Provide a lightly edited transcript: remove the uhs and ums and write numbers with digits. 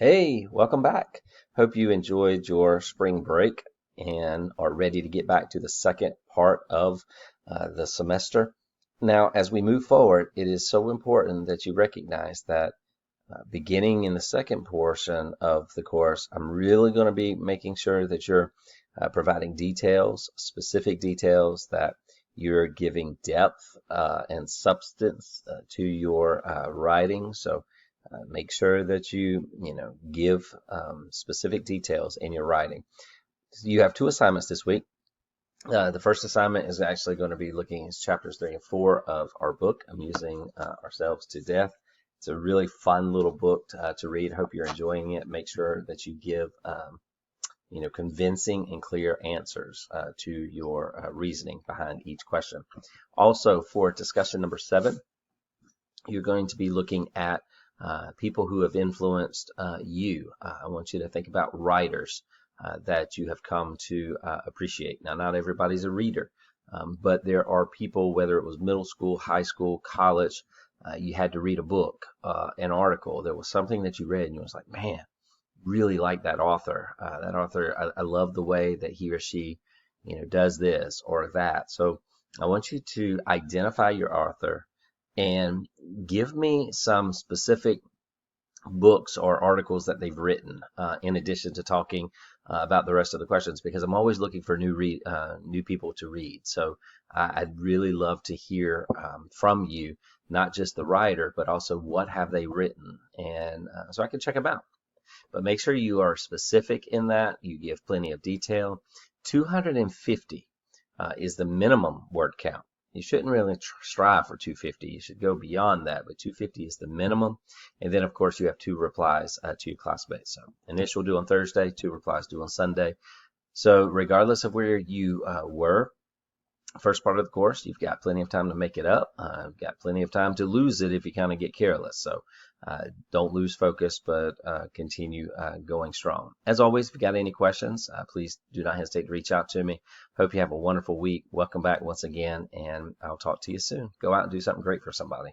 Hey, welcome back. Hope you enjoyed your spring break and are ready to get back to the second part of the semester. Now, as we move forward, it is so important that you recognize that beginning in the second portion of the course, I'm really going to be making sure that you're providing details, specific details, that you're giving depth and substance to your writing. So make sure that you give specific details in your writing. So you have two assignments this week. The first assignment is actually going to be looking at chapters 3 and 4 of our book, Amusing Ourselves to Death. It's a really fun little book to read. Hope you're enjoying it. Make sure that you give convincing and clear answers to your reasoning behind each question. Also, for discussion number 7, you're going to be looking at people who have influenced you. I want you to think about writers that you have come to appreciate. Now, not everybody's a reader, but there are people, whether it was middle school, high school, college, you had to read a book, an article. There was something that you read and you was like, man, really like that author. I love the way that he or she, does this or that. So I want you to identify your author and give me some specific books or articles that they've written, in addition to talking about the rest of the questions, because I'm always looking for new people to read. So I'd really love to hear from you, not just the writer, but also what have they written, and so I can check them out. But make sure you are specific in that. You give plenty of detail. 250 is the minimum word count. You shouldn't really strive for 250. You should go beyond that, but 250 is the minimum. And then, of course, you have 2 replies to your classmates. So initial due on Thursday, 2 replies due on Sunday. So regardless of where you were, first part of the course, you've got plenty of time to make it up. You've got plenty of time to lose it if you kind of get careless. So don't lose focus, but continue going strong. As always, if you got any questions, please do not hesitate to reach out to me. Hope you have a wonderful week. Welcome back once again, and I'll talk to you soon. Go out and do something great for somebody.